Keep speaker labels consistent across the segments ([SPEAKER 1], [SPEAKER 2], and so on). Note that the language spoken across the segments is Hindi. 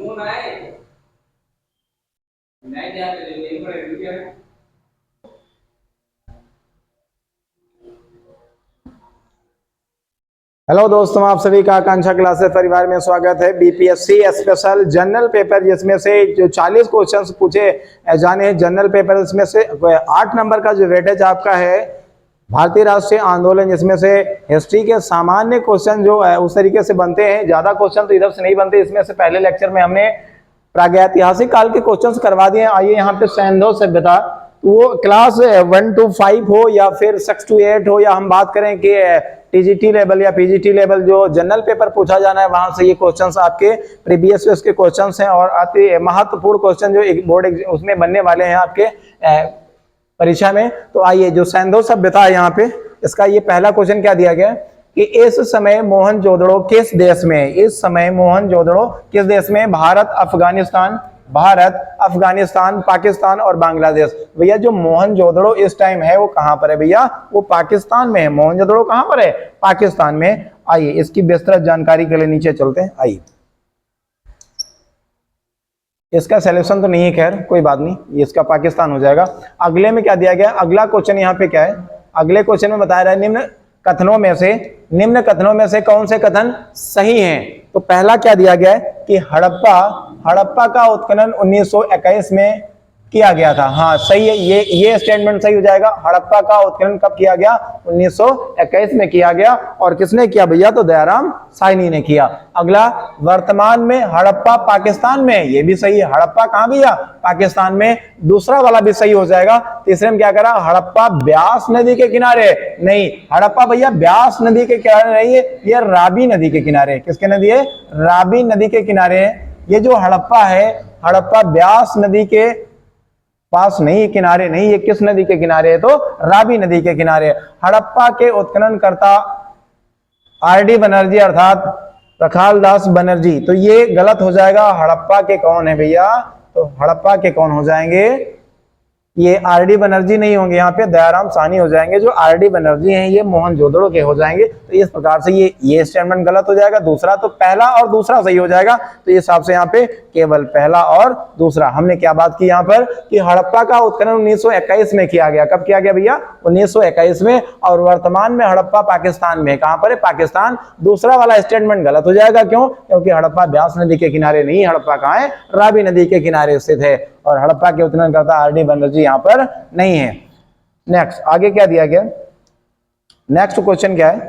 [SPEAKER 1] हेलो दोस्तों, आप सभी का आकांक्षा क्लासेस परिवार में स्वागत है। बीपीएससी स्पेशल जनरल पेपर, जिसमें से जो 40 क्वेश्चंस पूछे जाने हैं जनरल पेपर, इसमें से 8 नंबर का जो वेटेज आपका है भारतीय राष्ट्रीय आंदोलन, जिसमें से हिस्ट्री के सामान्य क्वेश्चन जो है उस तरीके से बनते हैं। ज्यादा क्वेश्चन तो इधर से नहीं बनते। इसमें से पहले लेक्चर में हमने प्रागैतिहासिक काल के क्वेश्चंस करवा दिए। आइए यहाँ पे सैंधव सभ्यता, वो क्लास 1 to 5 हो या फिर 6 to 8 हो, या हम बात करें कि टीजीटी लेवल या पीजीटी लेवल, जो जनरल पेपर पूछा जाना है वहां से ये क्वेश्चंस आपके प्रीवियस ईयर के क्वेश्चंस हैं और अति महत्वपूर्ण क्वेश्चन जो एक बोर्ड उसमें बनने वाले हैं आपके परीक्षा में। तो आइए, जो सैंधव सभ्यता है यहाँ पे, इसका ये पहला क्वेश्चन क्या दिया गया कि इस समय मोहनजोदड़ो किस देश में, इस समय मोहनजोदड़ो किस देश में? भारत, अफगानिस्तान, पाकिस्तान और बांग्लादेश। भैया जो मोहनजोदड़ो इस टाइम है वो कहां पर है भैया? वो पाकिस्तान में है। मोहनजोदड़ो कहां पर है? पाकिस्तान में। आइए इसकी विस्तृत जानकारी के लिए नीचे चलते हैं। आइए, इसका सॉल्यूशन तो नहीं है, खैर कोई बात नहीं, ये इसका पाकिस्तान हो जाएगा। अगले में क्या दिया गया? अगला क्वेश्चन यहाँ पे क्या है? अगले क्वेश्चन में बताया रहा है निम्न कथनों में से कौन से कथन सही हैं? तो पहला क्या दिया गया है कि हड़प्पा का उत्खनन 1921 में किया गया था। हाँ सही है, ये स्टेटमेंट सही हो जाएगा। हड़प्पा का उत्खनन कब किया गया? 1921 में किया गया। और किसने किया भैया? तो दयाराम साहनी ने किया। अगला, वर्तमान में हड़प्पा पाकिस्तान में, ये भी सही है। हड़प्पा कहां भैया? पाकिस्तान में। दूसरा वाला भी सही हो जाएगा। तीसरे में क्या करा? हड़प्पा ब्यास नदी के किनारे नहीं, हड़प्पा भैया ब्यास नदी के किनारे नहीं है, ये रावी नदी के किनारे। किसके नदी है? रावी नदी के किनारे है। ये जो हड़प्पा है, हड़प्पा ब्यास नदी के पास नहीं, किनारे नहीं, ये किस नदी के किनारे है? तो रावी नदी के किनारे। हड़प्पा के उत्खनन करता आरडी बनर्जी अर्थात प्रखाल दास बनर्जी। तो ये गलत हो जाएगा। हड़प्पा के कौन है भैया? तो हड़प्पा के कौन हो जाएंगे? ये आरडी बनर्जी नहीं होंगे, यहाँ पे दयाराम साहनी हो जाएंगे। जो आरडी बनर्जी हैं ये मोहनजोदड़ो के हो जाएंगे। तो इस प्रकार से ये स्टेटमेंट गलत हो जाएगा। दूसरा तो पहला और दूसरा सही हो जाएगा। तो इस हिसाब से यहाँ पे केवल पहला और दूसरा। हमने क्या बात की यहाँ पर कि हड़प्पा का उत्खनन 1921 में किया गया। कब किया गया भैया? 1921 में। और वर्तमान में हड़प्पा पाकिस्तान में। कहां पर है? पाकिस्तान। दूसरा वाला स्टेटमेंट गलत हो जाएगा। क्यों? क्योंकि हड़प्पा ब्यास नदी के किनारे नहीं, हड़प्पा कहां है? रावी नदी के किनारे स्थित है। और हड़प्पा के उत्खनन करता आरडी बनर्जी यहाँ पर नहीं है। नेक्स्ट, आगे क्या दिया गया? नेक्स्ट क्वेश्चन क्या है?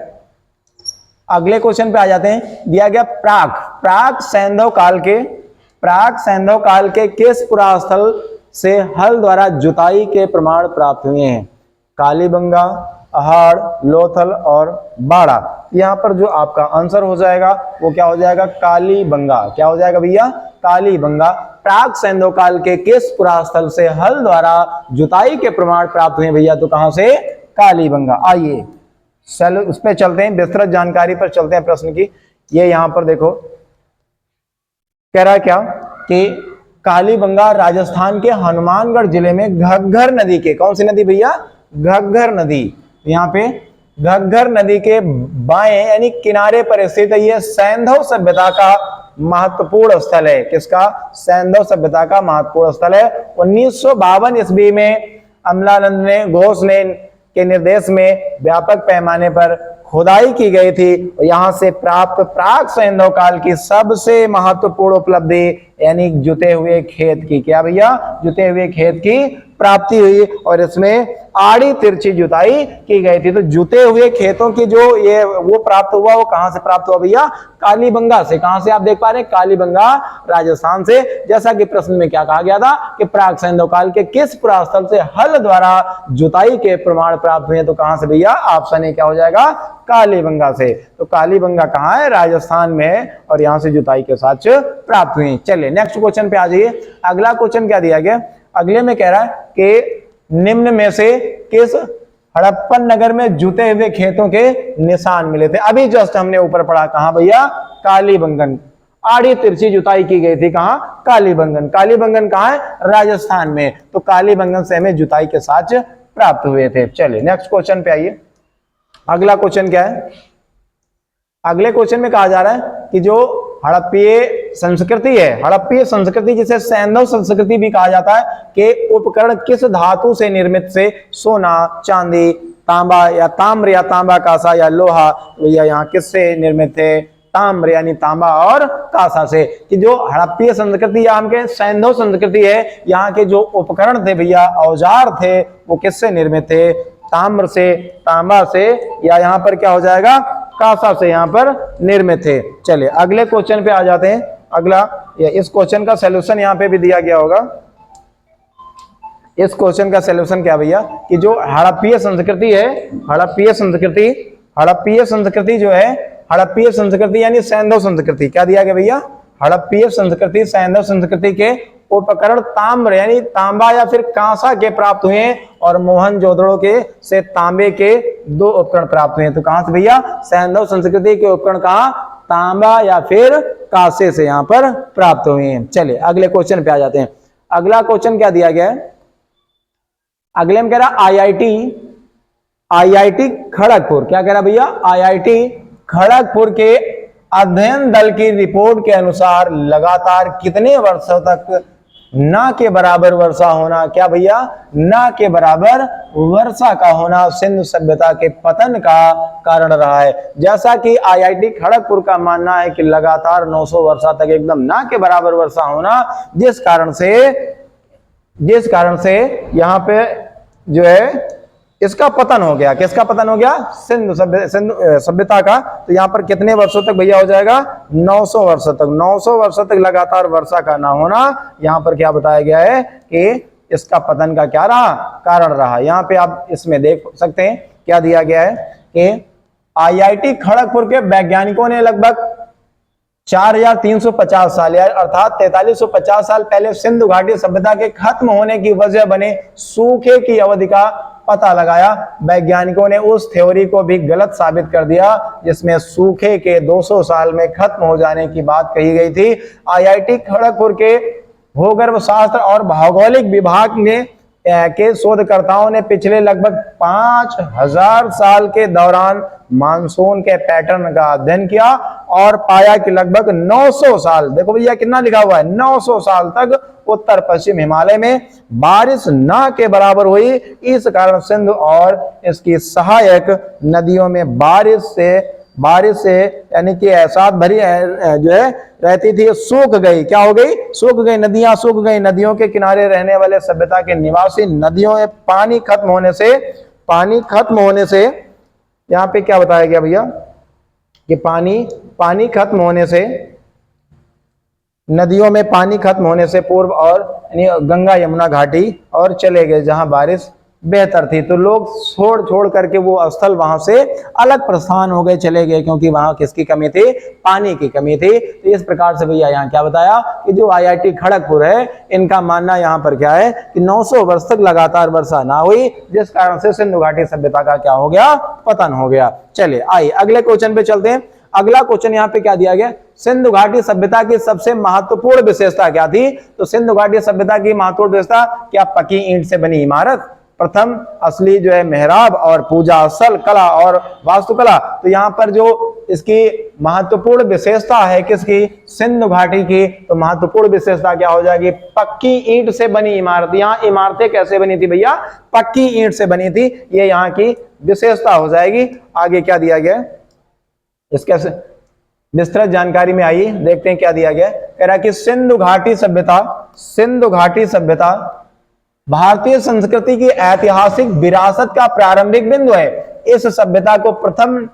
[SPEAKER 1] अगले क्वेश्चन पे आ जाते हैं। दिया गया प्राक सैंधव काल के किस पुरास्थल से हल द्वारा जुताई के प्रमाण प्राप्त हुए हैं? कालीबंगा, अहाड़, लोथल और बाड़ा। यहाँ पर जो आपका आंसर हो जाएगा वो क्या हो जाएगा? कालीबंगा। क्या हो जाएगा भैया? कालीबंगा। प्राक सैंधव काल के किस पुरास्थल से हल द्वारा जुताई के प्रमाण प्राप्त हुए भैया? तो कहां से? कालीबंगा। आइए चलो उस पर चलते हैं, विस्तृत जानकारी पर चलते हैं प्रश्न की। ये यहां पर देखो कह रहा है क्या कि कालीबंगा राजस्थान के हनुमानगढ़ जिले में घग्घर नदी के, कौन सी नदी भैया? घग्घर नदी। यहाँ पे घग्घर नदी के बाएं यानी किनारे पर स्थित है। ये सैंधव सभ्यता का महत्वपूर्ण स्थल है। किसका? सैंधव सभ्यता का महत्वपूर्ण स्थल है। 1952 ईस्वी में अमलानंद ने घोष ने के निर्देश में व्यापक पैमाने पर खुदाई की गई थी। यहां से प्राप्त प्राक सैंधव काल की सबसे महत्वपूर्ण उपलब्धि यानी जुते हुए खेत की, क्या भैया? जुते हुए खेत की प्राप्ति हुई। और इसमें आड़ी तिरछी जुताई की गई थी। तो जुते हुए खेतों की जो ये वो प्राप्त हुआ, वो कहां से प्राप्त हुआ भैया? कालीबंगा से। कहां से? आप देख पा रहे हैं, कालीबंगा राजस्थान से। जैसा कि प्रश्न में क्या कहा गया था कि प्राक सैंधव काल के किस पुरास्थल से हल द्वारा जुताई के प्रमाण प्राप्त हुए? तो कहां से भैया? ऑप्शन ए क्या हो जाएगा? कालीबंगा से। तो कालीबंगा कहां है? राजस्थान में। और यहां से जुताई के साथ प्राप्त हुई। चलिए नेक्स्ट क्वेश्चन पे आ जाइए। अगला क्वेश्चन क्या दिया गया? अगले में कह रहा है कि निम्न में से किस हड़प्पन नगर में जुते हुए खेतों के निशान मिले थे? अभी जस्ट हमने ऊपर पढ़ा, कहां भैया? कालीबंगन। आड़ी तिरछी जुताई की गई थी, कहां? कालीबंगन। कालीबंगन कहां है? राजस्थान में। तो कालीबंगन से हमें जुताई के साथ प्राप्त हुए थे। चलिए नेक्स्ट क्वेश्चन पे आइए। अगला क्वेश्चन क्या है? अगले क्वेश्चन में कहा जा रहा है कि जो हड़प्पीय संस्कृति है, हड़प्पीय संस्कृति जिसे सैंधव संस्कृति भी कहा जाता है, के उपकरण किस धातु से निर्मित से सोना, चांदी, तांबा या ताम्र या तांबा कांसा या लोहा, या यहाँ किससे निर्मित थे? ताम्र यानी तांबा और कांसा से। कि जो हड़प्पीय संस्कृति या हमके सैंधव संस्कृति है, यहाँ के जो उपकरण थे भैया, औजार थे, वो किससे निर्मित थे? ताम्र से, तांबा से, या यहाँ पर क्या हो जाएगा? कांसा से यहाँ पर निर्मित थे। चलिए अगले क्वेश्चन पे आ जाते हैं। अगला, इस क्वेश्चन का सॉल्यूशन यहाँ पे भी दिया गया होगा। इस क्वेश्चन का सॉल्यूशन क्या भैया, कि जो हड़प्पीय संस्कृति है, हड़प्पीय संस्कृति जो है, हड़प्पीय संस्कृति यानी सैंधव संस्कृति, क्या दिया गया भैया? हड़प्पीय संस्कृति, सैंधव संस्कृति के उपकरण ताम्र यानी तांबा या फिर कांसा के प्राप्त हुए, और मोहनजोदड़ो के से तांबे के 2 उपकरण प्राप्त हुए। तो कहां से भैया? सैंधव संस्कृति के उपकरण कहां? तांबा या फिर कांसे से यहाँ पर प्राप्त हुए हैं। चलिए अगले क्वेश्चन पे आ जाते हैं। अगला क्वेश्चन क्या दिया गया है? अगले में कह रहा आईआईटी खड़गपुर, क्या कह रहा भैया? आईआईटी खड़गपुर के अध्ययन दल की रिपोर्ट के अनुसार लगातार कितने वर्षों तक न के बराबर वर्षा होना, क्या भैया? न के बराबर वर्षा का होना सिंधु सभ्यता के पतन का कारण रहा है। जैसा कि आईआईटी खड़गपुर का मानना है कि लगातार 900 वर्षा तक एकदम न के बराबर वर्षा होना, जिस कारण से यहाँ पे जो है इसका पतन हो गया। किसका पतन हो गया? सिंधु सभ्यता का। तो यहाँ पर कितने वर्षों तक भैया हो जाएगा? 900 वर्षों तक। 900 वर्षों तक लगातार वर्षा का ना होना, यहाँ पर क्या बताया गया है कि इसका पतन का क्या रहा? कारण रहा। यहाँ पे आप इसमें देख सकते हैं क्या दिया गया है कि आईआईटी खड़गपुर के वैज्ञानिकों ने लगभग 4350 साल अर्थात 4350 साल पहले सिंधु घाटी सभ्यता के खत्म होने की वजह बने सूखे की अवधि का पता लगाया। वैज्ञानिकों ने उस थ्योरी को भी गलत साबित कर दिया जिसमें सूखे के 200 साल में खत्म हो जाने की बात कही गई थी। आईआईटी खड़गपुर के भूगर्भ शास्त्र और भौगोलिक विभाग में के शोधकर्ताओं ने पिछले लगभग 5000 साल के दौरान मानसून के पैटर्न का अध्ययन किया और पाया कि लगभग 900 साल, देखो भैया कितना लिखा हुआ है, 900 साल तक उत्तर पश्चिम हिमालय में बारिश न के बराबर हुई। इस कारण सिंधु और इसकी सहायक नदियों में बारिश से यानी कि एहसास भरी जो है रहती थी, सूख गई। क्या हो गई? सूख गई, नदियां सूख गई। नदियों के किनारे रहने वाले सभ्यता के निवासी नदियों में पानी खत्म होने से यहाँ पे क्या बताया गया भैया कि पानी खत्म होने से, नदियों में पानी खत्म होने से पूर्व और गंगा यमुना घाटी और चले गए जहां बारिश बेहतर थी। तो लोग छोड़ करके वो स्थल वहां से अलग प्रस्थान हो गए, चले गए, क्योंकि वहां किसकी कमी थी? पानी की कमी थी। तो इस प्रकार से भैया यहाँ क्या बताया कि जो आईआईटी खड़गपुर है, इनका मानना यहाँ पर क्या है कि 900 वर्ष तक लगातार वर्षा ना हुई, जिस कारण से सिंधु घाटी सभ्यता का क्या हो गया? पतन हो गया। चलिए आइए अगले क्वेश्चन पे चलते हैं। अगला क्वेश्चन यहाँ पे क्या दिया गया? सिंधु घाटी सभ्यता की सबसे महत्वपूर्ण विशेषता क्या थी? तो सिंधु घाटी सभ्यता की महत्वपूर्ण विशेषता क्या? पक्की ईंट से बनी इमारत, प्रथम असली जो है मेहराब और पूजा स्थल, कला और वास्तुकला। तो यहाँ पर जो इसकी महत्वपूर्ण विशेषता है किसकी? सिंधु घाटी की। तो महत्वपूर्ण विशेषता क्या हो जाएगी? पक्की ईंट से बनी इमारत। यहाँ इमारतें कैसे बनी थी भैया? पक्की ईंट से बनी थी। ये यहाँ की विशेषता हो जाएगी। आगे क्या दिया गया इसके विस्तृत जानकारी में आइए देखते हैं क्या दिया गया। कह रहा कि सिंधु घाटी सभ्यता भारतीय संस्कृति की ऐतिहासिक विरासत का प्रारंभिक बिंदु है। इस सभ्यता को प्रथम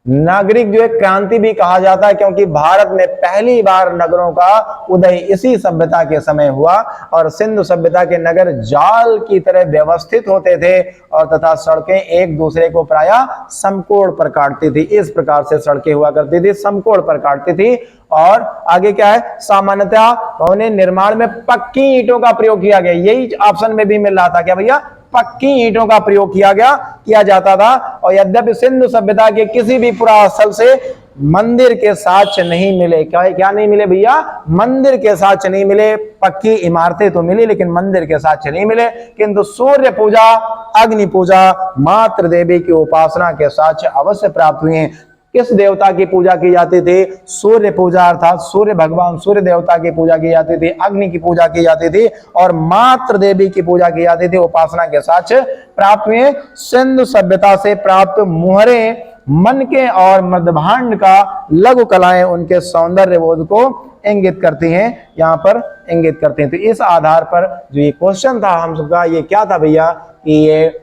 [SPEAKER 1] नागरिक जो है क्रांति भी कहा जाता है, क्योंकि भारत में पहली बार नगरों का उदय इसी सभ्यता के समय हुआ और सिंधु सभ्यता के नगर जाल की तरह व्यवस्थित होते थे और तथा सड़कें एक दूसरे को प्रायः समकोण पर काटती थी। इस प्रकार से सड़कें हुआ करती थी, समकोण पर काटती थी। और आगे क्या है? सामान्यतः भवन निर्माण में पक्की ईंटों का प्रयोग किया गया। यही ऑप्शन में भी मिल रहा था क्या भैया? पक्की ईंटों का प्रयोग किया जाता था। और यद्यपि सिंधु सभ्यता के किसी भी पुरास्थल से मंदिर के साक्ष्य नहीं मिले, क्या नहीं मिले भैया? मंदिर के साक्ष्य नहीं मिले। पक्की इमारतें तो मिली लेकिन मंदिर के साक्ष्य नहीं मिले, किंतु सूर्य पूजा, अग्नि पूजा, मातृ देवी की उपासना के साक्ष्य अवश्य प्राप्त हुए। किस देवता की पूजा की जाती थी? सूर्य पूजा, अर्थात सूर्य भगवान सूर्य देवता की पूजा की जाती थी, अग्नि की पूजा की जाती थी और मातृ देवी की पूजा की जाती थी। उपासना के साक्ष्य प्राप्त हुए सिंधु सभ्यता से प्राप्त मुहरे मन के और मध्यभांड का लघु कलाएं उनके सौंदर्य बोध को इंगित करती हैं, यहाँ पर इंगित करते हैं। तो इस आधार पर जो ये क्वेश्चन था हम सबका, ये क्या था भैया कि ये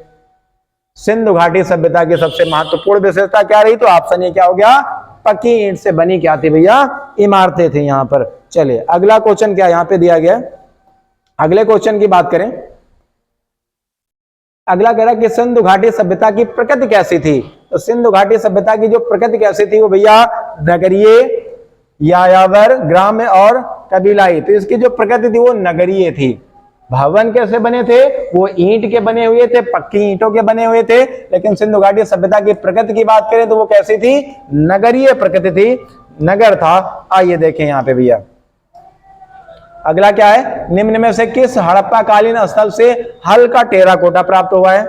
[SPEAKER 1] सिंधु घाटी सभ्यता की सबसे महत्वपूर्ण विशेषता क्या रही? तो ऑप्शन ये क्या हो गया? पक्की ईंट से बनी क्या थी भैया? इमारतें थी यहाँ पर। चलिए अगला क्वेश्चन क्या यहाँ पे दिया गया, अगले क्वेश्चन की बात करें। अगला कह रहा कि सिंधु घाटी सभ्यता की प्रकृति कैसी थी? तो सिंधु घाटी सभ्यता की जो प्रकृति कैसी थी वो भैया नगरीय, यायावर, ग्राम्य और कबीलाई। तो इसकी जो प्रकृति थी वो नगरीय थी। भवन कैसे बने थे? वो ईंट के बने हुए थे, पक्की ईंटों के बने हुए थे। लेकिन सिंधु घाटी सभ्यता की प्रकृति की बात करें तो वो कैसी थी? नगरीय प्रकृति थी, नगर था। आइए देखें यहाँ पे भैया अगला क्या है, निम्न में से किस हड़प्पा कालीन स्थल से हल्का टेराकोटा प्राप्त हुआ है?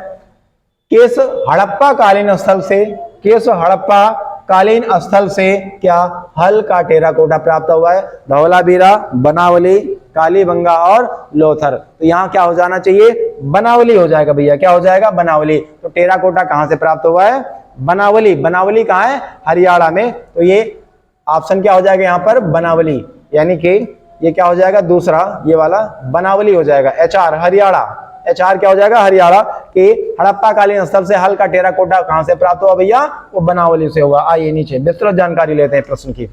[SPEAKER 1] किस हड़प्पा कालीन स्थल से, किस हड़प्पा कालीन स्थल से क्या हल्का टेराकोटा प्राप्त हुआ है? धौलावीरा, बनावली, कालीबंगा और लोथर। तो यहाँ क्या हो जाना चाहिए? बनावली हो जाएगा भैया। क्या हो जाएगा? बनावली। तो टेराकोटा कहां से प्राप्त हुआ है? बनावली। बनावली कहाँ है? हरियाणा में। तो ये ऑप्शन क्या हो जाएगा यहाँ पर? बनावली। यानी कि ये क्या हो जाएगा? दूसरा ये वाला बनावली हो जाएगा। HR हरियाणा, HR क्या हो जाएगा? हरियाणा। कि हड़प्पा कालीन स्थल से हल्का टेराकोटा कहां से प्राप्त हुआ भैया? वो बनावली से हुआ। आइए नीचे विस्तृत जानकारी लेते हैं प्रश्न की।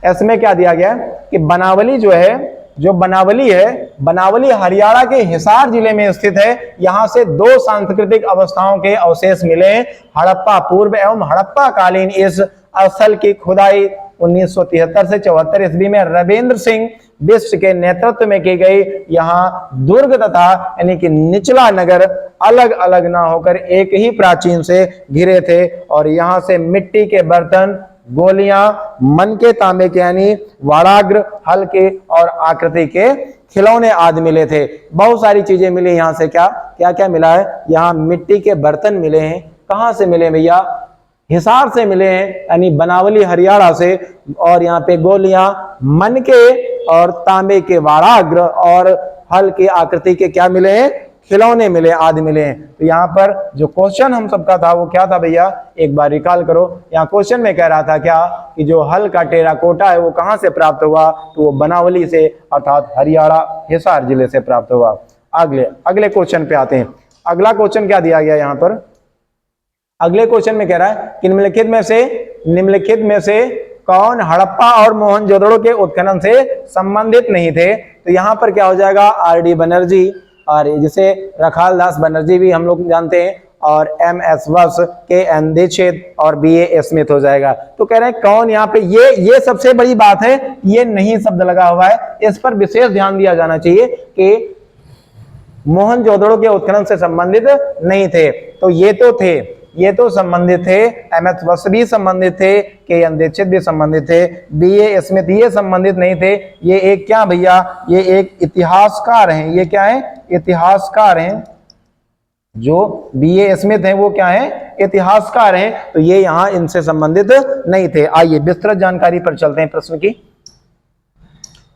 [SPEAKER 1] इसमें क्या दिया गया कि बनावली जो है, जो बनावली है, बनावली हरियाणा के हिसार जिले में स्थित है। यहां से 2 सांस्कृतिक अवस्थाओं के अवशेष मिले हैं, हड़प्पा पूर्व एवं हड़प्पा कालीन। इस स्थल की खुदाई 1973 से 74 ईस्वी में रविंद्र सिंह बिष्ट के नेतृत्व में की गई। यहाँ दुर्ग तथा यानी कि निचला नगर अलग अलग ना होकर एक ही प्राचीन से घिरे थे और यहाँ से मिट्टी के बर्तन, गोलियां, मन के तांबे के यानी वाड़ाग्र, हल्के और आकृति के खिलौने आदि मिले थे। बहुत सारी चीजें मिली यहाँ से। क्या क्या क्या मिला है? यहाँ मिट्टी के बर्तन मिले हैं। कहाँ से मिले भैया? हिसार से मिले हैं, यानी बनावली हरियाणा से। और यहाँ पे गोलियां, मन के और तांबे के वाड़ाग्र और हल्के आकृति के क्या मिले हैं? खिलौने मिले, आदि मिले हैं। तो यहाँ पर जो क्वेश्चन हम सबका था वो क्या था भैया? एक बार रिकॉल करो। यहाँ क्वेश्चन में कह रहा था क्या कि जो हल्का टेराकोटा है वो कहाँ से प्राप्त हुआ? तो वो बनावली से, अर्थात हरियाणा हिसार जिले से प्राप्त हुआ। अगले क्वेश्चन पे आते हैं। अगला क्वेश्चन क्या दिया गया यहाँ पर? अगले क्वेश्चन में कह रहा है कि निम्नलिखित में से कौन हड़प्पा और मोहनजोदड़ो के उत्खनन से संबंधित नहीं थे? तो यहाँ पर क्या हो जाएगा? RD बनर्जी, और जिसे रखाल दास बनर्जी भी हम लोग जानते हैं, और MS वत्स, KN दीक्षित और BA स्मिथ हो जाएगा। तो कह रहे हैं कौन यहाँ पे, ये सबसे बड़ी बात है, ये नहीं शब्द लगा हुआ है, इस पर विशेष ध्यान दिया जाना चाहिए कि मोहनजोदड़ो के उत्खनन से संबंधित नहीं थे। तो ये तो संबंधित थे, MS वत्स भी संबंधित थे, KN दीक्षित भी संबंधित थे, BA स्मिथ ये संबंधित नहीं थे। ये एक क्या भैया? ये एक इतिहासकार हैं। ये क्या है? इतिहासकार हैं। जो BA स्मिथ हैं वो क्या है? इतिहासकार हैं। तो ये यहां इनसे संबंधित नहीं थे। आइए विस्तृत जानकारी पर चलते हैं प्रश्न की।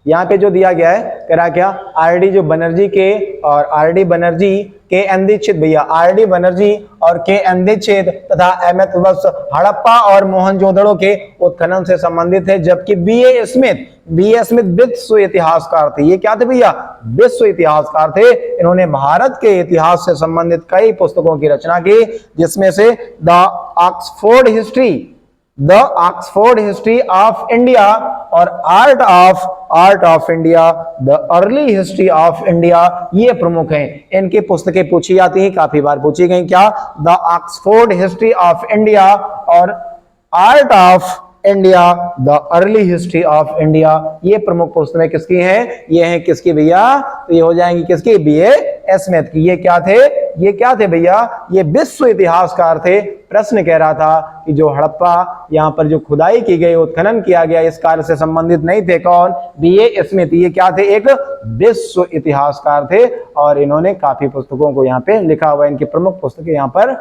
[SPEAKER 1] यहाँ पे जो दिया गया है कह रहा क्या? RD जो बनर्जी के और RD बनर्जी, KN दीक्षित भैया, RD बनर्जी और KN दीक्षित तथा MS वत्स हड़प्पा और मोहनजोदड़ो के उत्खनन से संबंधित है। जबकि BA स्मिथ विश्व इतिहासकार थे। ये क्या थे भैया? विश्व इतिहासकार थे। इन्होंने भारत के इतिहास से संबंधित कई पुस्तकों की रचना की, जिसमें से the Oxford history of India और art of India, the early history of India, ये प्रमुख हैं। इनकी पुस्तकें पूछी जाती हैं, काफी बार पूछी गई। क्या? The Oxford history of India और art of India, the early history of India, ये प्रमुख पुस्तकें किसकी हैं? ये हैं किसकी भैया? तो ये हो जाएंगी किसकी? BA स्मिथ की। ये क्या थे भैया? ये विश्व इतिहासकार थे। प्रश्न कह रहा था कि जो हड़प्पा यहाँ पर जो खुदाई की गई, उत्खनन किया गया, इस कार्य से संबंधित नहीं थे। कौन? BA Smith. ये क्या थे? एक विश्व इतिहासकार थे और इन्होंने काफी पुस्तकों को यहाँ पे लिखा हुआ है। इनकी प्रमुख पुस्तकें यहाँ पर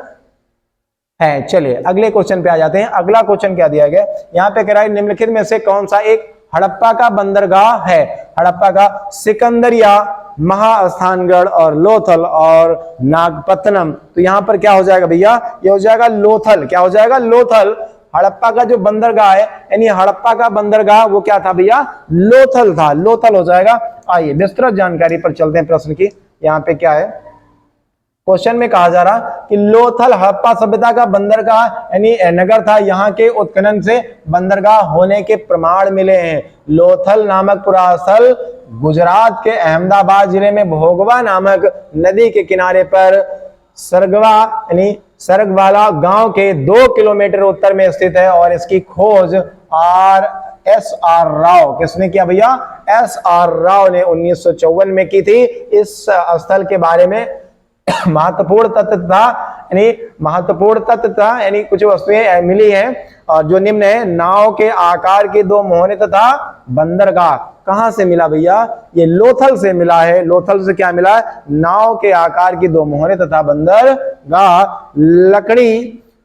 [SPEAKER 1] है। चलिए अगले क्वेश्चन पे आ जाते हैं। अगला क्वेश्चन क्या दिया गया, यहाँ पे कह रहा है निम्नलिखित में से कौन सा एक हड़प्पा का बंदरगाह है। हड़प्पा का सिकंदरिया, महास्थानगढ़ और लोथल और नागपत्तनम। तो यहां पर क्या हो जाएगा भैया, ये हो जाएगा लोथल। क्या हो जाएगा, लोथल। हड़प्पा का जो बंदरगाह है यानी हड़प्पा का बंदरगाह वो क्या था भैया, लोथल था, लोथल हो जाएगा। आइए विस्तृत जानकारी पर चलते हैं प्रश्न की। यहाँ पे क्या है, क्वेश्चन में कहा जा रहा कि लोथल हड़प्पा सभ्यता का बंदरगाह यानी नगर था, यहाँ के उत्खनन से बंदरगाह होने के प्रमाण मिले हैं। लोथल नामक पुरास्थल गुजरात के अहमदाबाद जिले में भोगवा नामक नदी के किनारे पर सरगवा यानी सरगवाला गांव के 2 किलोमीटर उत्तर में स्थित है और इसकी खोज S.R. राव, किसने किया भैया, S.R. राव ने 1954 में की थी। इस स्थल के बारे में महत्वपूर्ण तत्व था यानी कुछ वस्तुएं मिली हैं और जो निम्न है, नाव के आकार के 2 मोहरे तथा बंदरगाह। कहां से मिला भैया, ये लोथल से मिला है। लोथल से क्या मिला है, नाव के आकार की 2 मोहरे तथा बंदरगाह।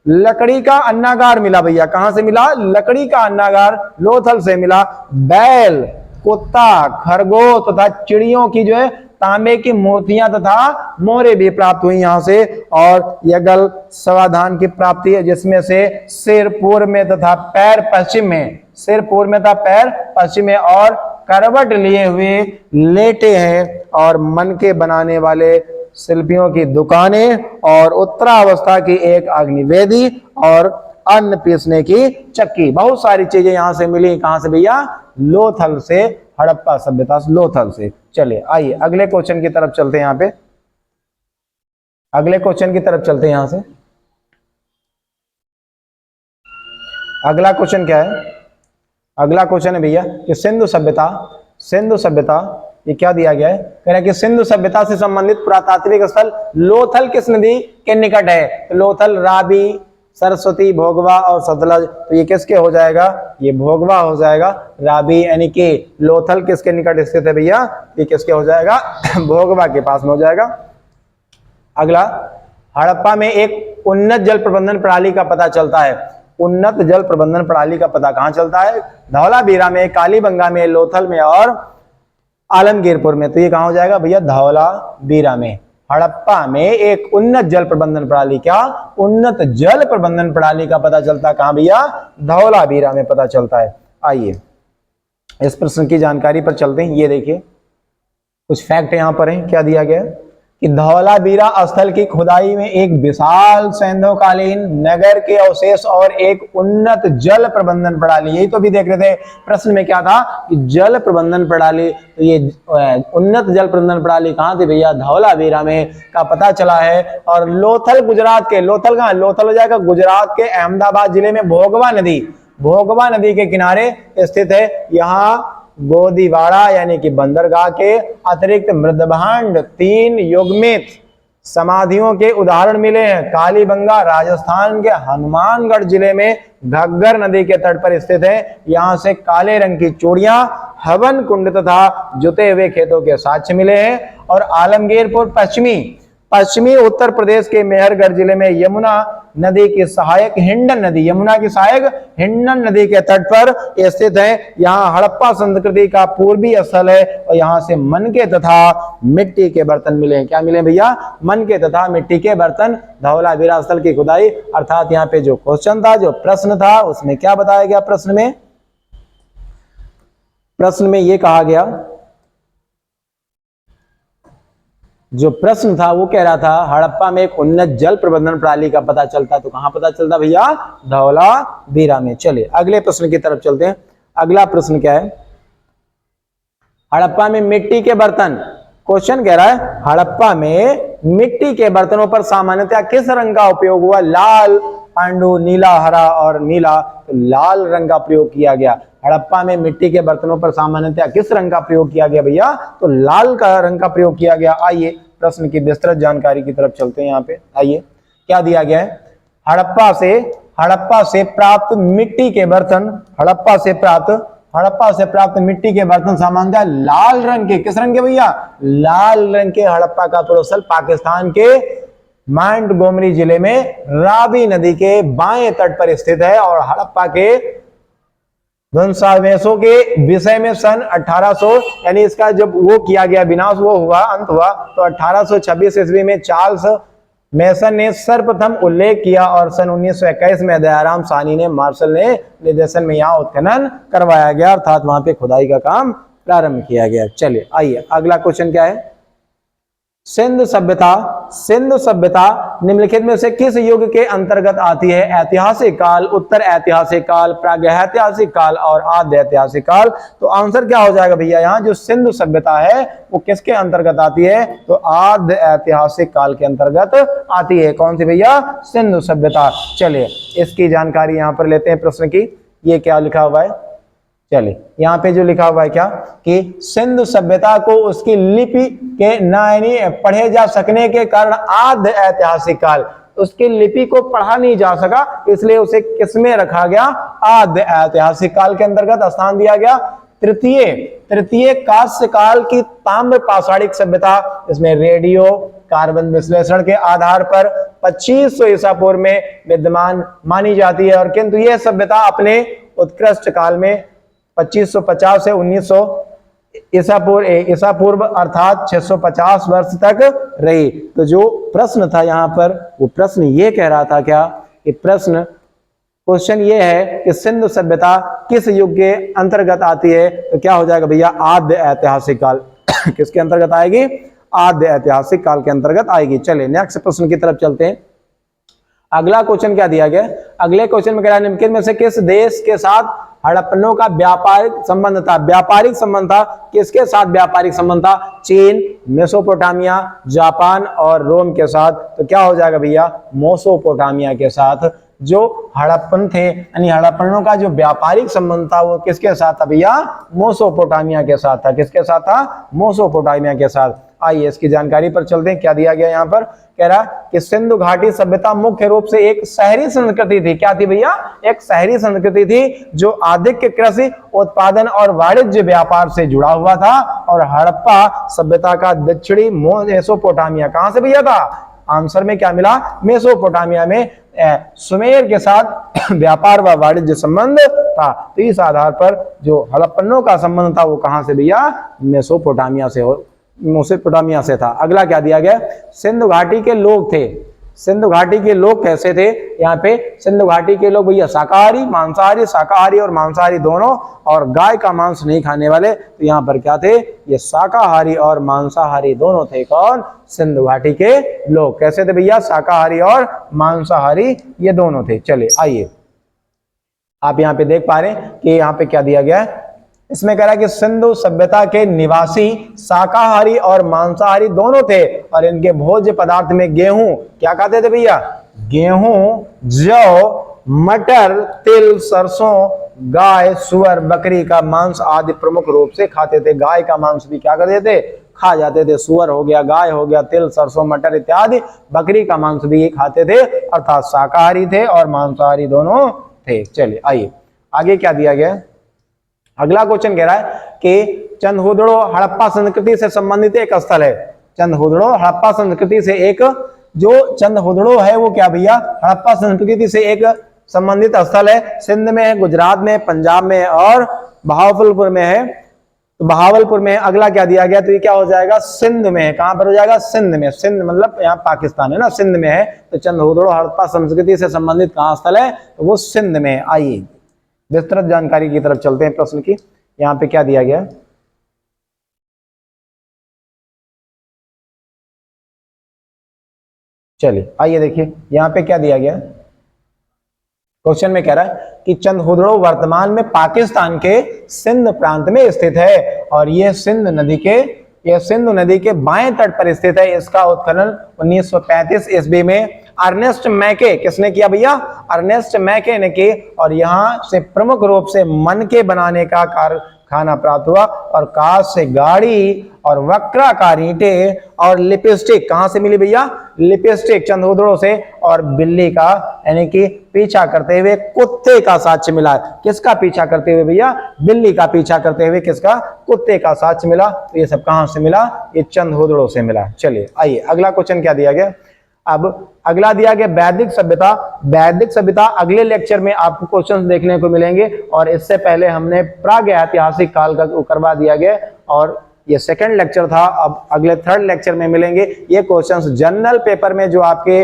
[SPEAKER 1] लकड़ी का अन्नागार मिला भैया, कहां से मिला, लकड़ी का अन्नागार लोथल से मिला। बैल, कुत्ता, खरगोश तथा चिड़ियों की जो है तांबे की मूर्तियां तथा मोहरे भी प्राप्त हुई यहां से। और यगल समाधान की प्राप्ति है जिसमें से सिर पूर्व में तथा पैर पश्चिम में, सिर पूर्व में तथा पैर पश्चिम में और करवट लिए हुए लेटे हैं। और मन के बनाने वाले शिल्पियों की दुकानें और उत्तरावस्था की एक अग्निवेदी और अन्न पीसने की चक्की। बहुत सारी चीजें यहां से मिली। कहां से भैया, लोथल से, हड़प्पा सभ्यता लोथल से। चलिए आइए अगले क्वेश्चन की तरफ चलते हैं। यहां पे अगले क्वेश्चन की तरफ चलते हैं। यहां से अगला क्वेश्चन क्या है, अगला क्वेश्चन है भैया कि सिंधु सभ्यता ये क्या दिया गया है, कह रहा है कि सिंधु सभ्यता से संबंधित पुरातात्विक स्थल लोथल किस नदी के निकट है। तो लोथल रावी, सरस्वती, भोगवा और सतलज। तो ये किसके हो जाएगा, ये भोगवा हो जाएगा। रावी यानी कि लोथल किसके निकट स्थित है भैया, ये किसके हो जाएगा, भोगवा के पास में हो जाएगा। अगला, हड़प्पा में एक उन्नत जल प्रबंधन प्रणाली का पता चलता है। उन्नत जल प्रबंधन प्रणाली का पता कहां चलता है, धौलावीरा में, कालीबंगा में, लोथल में और आलमगीरपुर में। तो ये कहां हो जाएगा भैया, धौलावीरा में। हड़प्पा में एक उन्नत जल प्रबंधन प्रणाली, क्या उन्नत जल प्रबंधन प्रणाली का पता चलता है कहां भैया, धौलावीरा में पता चलता है। आइए इस प्रश्न की जानकारी पर चलते हैं। ये देखिए कुछ फैक्ट यहां पर है। क्या दिया गया है कि धौलावीरा स्थल की खुदाई में एक विशाल सैन्धवकालीन नगर के अवशेष और एक उन्नत जल प्रबंधन प्रणाली, यही तो भी देख रहे थे प्रश्न में क्या था कि जल प्रबंधन प्रणाली। तो ये उन्नत जल प्रबंधन प्रणाली कहां थी भैया, धौलावीरा में का पता चला है। और लोथल गुजरात के, लोथल कहां, लोथल हो जाएगा गुजरात के अहमदाबाद जिले में भोगवा नदी के किनारे स्थित है। यहाँ गोदीवाड़ा यानी कि बंदरगाह के अतिरिक्त मृदभांड 3 युग्मित समाधियों के उदाहरण मिले हैं। कालीबंगा राजस्थान के हनुमानगढ़ जिले में घग्गर नदी के तट पर स्थित है। यहाँ से काले रंग की चूड़ियां, हवन कुंड तथा जुते हुए खेतों के साक्ष्य मिले हैं। और आलमगीरपुर पश्चिमी उत्तर प्रदेश के मेहरगढ़ जिले में यमुना नदी की सहायक हिंडन नदी, यमुना की सहायक हिंडन नदी के तट पर स्थित है। यहाँ हड़प्पा संस्कृति का पूर्वी स्थल है और यहाँ से मन के तथा मिट्टी के बर्तन मिले हैं। क्या मिले भैया, मन के तथा मिट्टी के बर्तन। धौलावीरा स्थल की खुदाई, अर्थात यहाँ पे जो क्वेश्चन था, जो प्रश्न था, उसमें क्या बताया गया, प्रश्न में ये कहा गया, जो प्रश्न था वो कह रहा था हड़प्पा में एक उन्नत जल प्रबंधन प्रणाली का पता चलता। तो कहां पता चलता भैया, धौलावीरा में। चलिए अगले प्रश्न की तरफ चलते हैं। अगला प्रश्न क्या है, हड़प्पा में मिट्टी के बर्तन। क्वेश्चन कह रहा है हड़प्पा में मिट्टी के बर्तनों पर सामान्यतः किस रंग का उपयोग हुआ, लाल, पांडु, नीला, हरा और नीला। तो लाल रंग का प्रयोग किया गया। हड़प्पा में मिट्टी के बर्तनों पर सामान्यतः किस रंग का प्रयोग किया गया भैया, तो लाल का रंग का प्रयोग किया गया। आइए प्रश्न की विस्तृत जानकारी की तरफ चलते हैं। यहाँ पे आइए क्या दिया गया है, हड़प्पा से प्राप्त मिट्टी के बर्तन, हड़प्पा से प्राप्त मिट्टी के बर्तन सामान्यतः लाल रंग के, किस रंग के भैया, लाल रंग के। हड़प्पा का पूर्वस्थल पाकिस्तान के मोंटगोमरी जिले में रावी नदी के बाएं तट पर स्थित है और हड़प्पा के ध्वंसावशेषों के विषय में सन 1800 यानी इसका जब वो किया गया विनाश वो हुआ अंत हुआ तो 1826 ईस्वी में चार्ल्स मेसन ने सर्वप्रथम उल्लेख किया और सन 1921 में दयाराम साहनी ने मार्शल ने निर्देशन में यहाँ उत्खनन करवाया गया, अर्थात वहां पे खुदाई का काम प्रारंभ किया गया। चलिए आइए अगला क्वेश्चन क्या है। सिंधु सभ्यता निम्नलिखित में से किस युग के अंतर्गत आती है? ऐतिहासिक काल, उत्तर ऐतिहासिक काल, प्रागैतिहासिक काल और आद्य ऐतिहासिक काल। तो आंसर क्या हो जाएगा भैया, यहाँ जो सिंधु सभ्यता है वो किसके अंतर्गत आती है? तो आद्य ऐतिहासिक काल के अंतर्गत आती है। कौन सी भैया? सिंधु सभ्यता। चलिए इसकी जानकारी यहाँ पर लेते हैं प्रश्न की। ये क्या लिखा हुआ है, चलिए यहाँ पे जो लिखा हुआ है क्या कि सिंधु सभ्यता को उसकी लिपि के यानी पढ़े जा सकने के कारण आद्य ऐतिहासिक काल, उसकी लिपि को पढ़ा नहीं जा सका इसलिए उसे किसमें रखा गया? आद्य ऐतिहासिक काल के अंतर्गत स्थान दिया गया। तृतीय कांस्य काल की ताम्र पाषाणिक सभ्यता, इसमें रेडियो कार्बन विश्लेषण के आधार पर 2500 ईसा पूर्व में विद्यमान मानी जाती है और किंतु यह सभ्यता अपने उत्कृष्ट काल में 2550 से 1900 ईसा पूर्व अर्थात 650 वर्ष तक रही। तो जो प्रश्न था यहाँ पर वो प्रश्न ये कह रहा था क्या कि क्वेश्चन ये है कि सिंधु सभ्यता किस युग के अंतर्गत आती है? तो क्या हो जाएगा भैया? आद्य ऐतिहासिक काल। किसके अंतर्गत आएगी? आद्य ऐतिहासिक काल के अंतर्गत आएगी। चलिए नेक्स्ट प्रश्न की तरफ चलते हैं। अगला क्वेश्चन क्या दिया गया? अगले क्वेश्चन में कह रहा है निम्नलिखित में से किस देश के साथ हड़प्पनों का व्यापारिक संबंध था? व्यापारिक संबंध था, किसके साथ व्यापारिक संबंध था? चीन, मेसोपोटामिया, जापान और रोम के साथ। तो क्या हो जाएगा भैया? मेसोपोटामिया के साथ। जो हड़प्पन थे यानी हड़प्पनों का जो व्यापारिक संबंध था वो किसके साथ था भैया? मेसोपोटामिया के साथ था। किसके साथ था? मेसोपोटामिया के साथ। आइए इसकी जानकारी पर चलते हैं। क्या दिया गया यहाँ पर? कह रहा कि सिंधु घाटी सभ्यता मुख्य रूप से एक शहरी संस्कृति थी। क्या थी भैया? एक शहरी संस्कृति थी जो अधिक कृषि उत्पादन और वाणिज्य व्यापार से जुड़ा हुआ था। और हड़प्पा सभ्यता का दक्षिणी मेसोपोटामिया कहां से भैया था? आंसर में क्या मिला? मेसोपोटामिया में सुमेर के साथ व्यापार व वाणिज्य संबंध था। तो इस आधार पर जो हड़प्पनों का संबंध था वो कहां से भैया? मेसोपोटामिया से था। अगला क्या दिया गया? सिंधु घाटी के लोग थे। सिंधु घाटी के लोग कैसे थे? यहाँ पे सिंधु घाटी के लोग भैया शाकाहारी, मांसाहारी, शाकाहारी और मांसाहारी दोनों, और गाय का मांस नहीं खाने वाले। तो यहाँ पर क्या थे? ये शाकाहारी और मांसाहारी दोनों थे। कौन? सिंधु घाटी के लोग। कैसे थे भैया? शाकाहारी और मांसाहारी ये दोनों थे। चलिए आइए आप यहाँ पे देख पा रहे हैं कि यहाँ पे क्या दिया गया है। इसमें कह रहा है कि सिंधु सभ्यता के निवासी शाकाहारी और मांसाहारी दोनों थे और इनके भोज्य पदार्थ में गेहूं, क्या खाते थे भैया? गेहूं, जौ, मटर, तिल, सरसों, गाय, सुअर, बकरी का मांस आदि प्रमुख रूप से खाते थे। गाय का मांस भी क्या करते थे? खा जाते थे। सुअर हो गया, गाय हो गया, तिल, सरसों, मटर इत्यादि बकरी का मांस भी खाते थे, अर्थात शाकाहारी थे और मांसाहारी दोनों थे। चलिए आइए आगे क्या दिया गया। अगला क्वेश्चन कह रहा है कि चंदहुदड़ो हड़प्पा संस्कृति से संबंधित एक स्थल है। चंदहुदड़ो हड़प्पा संस्कृति से एक जो चंदहुदड़ो है वो क्या भैया? हड़प्पा संस्कृति से एक संबंधित स्थल है। सिंध में है, गुजरात में, पंजाब में और बहावलपुर में है। तो बहावलपुर में। अगला क्या दिया गया? तो ये क्या हो जाएगा? सिंध में है। कहां पर हो जाएगा? सिंध में। सिंध मतलब यहाँ पाकिस्तान है ना, सिंध में है। तो चंदहुदड़ो हड़प्पा संस्कृति से संबंधित कहां स्थल है? तो वो सिंध में। आइए विस्तृत जानकारी की तरफ चलते हैं प्रश्न की। यहाँ पे क्या दिया गया? चलिए आइए देखिए यहाँ पे क्या दिया गया। क्वेश्चन में कह रहा है कि चंदहुदड़ो वर्तमान में पाकिस्तान के सिंध प्रांत में स्थित है और ये सिंधु नदी के बाएं तट पर स्थित है। इसका उत्खनन 1935 ईस्वी में अर्नेस्ट मैके, किसने किया भैया? अर्नेस्ट मैके ने की और यहाँ से प्रमुख रूप से मनके बनाने का कारखाना प्राप्त हुआ और कांच से गाड़ी और वक्राकार ईंटें और लिपस्टिक कहां से मिली भैया? लिपस्टिक चंदहुदड़ो से। और बिल्ली का यानी कि पीछा करते हुए कुत्ते का साक्ष्य मिला। किसका पीछा करते हुए भैया? बिल्ली का पीछा करते हुए किसका? कुत्ते का साक्ष्य मिला। तो ये सब कहां से मिला? ये चंदहुदड़ो से मिला। चलिए आइए अगला क्वेश्चन क्या दिया गया। अब अगला दिया गया वैदिक सभ्यता। वैदिक सभ्यता अगले लेक्चर में आपको क्वेश्चंस देखने को मिलेंगे, और इससे पहले हमने प्रागैतिहासिक काल का करवा दिया गया, और ये सेकंड लेक्चर था। अब अगले थर्ड लेक्चर में मिलेंगे। ये क्वेश्चंस जनरल पेपर में जो आपके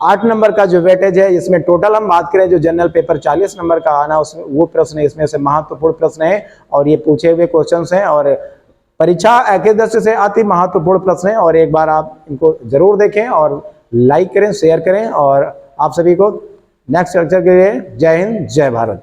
[SPEAKER 1] 8 नंबर का जो वेटेज है, इसमें टोटल हम बात करें जो जनरल पेपर 40 नंबर का आना, उसमें वो प्रश्न इसमें से महत्वपूर्ण प्रश्न है, और ये पूछे हुए क्वेश्चंस हैं, और परीक्षा के दृष्टि से अति महत्वपूर्ण प्रश्न है। और एक बार आप इनको जरूर देखें और लाइक करें, शेयर करें, और आप सभी को नेक्स्ट लेक्चर के लिए जय हिंद, जय भारत।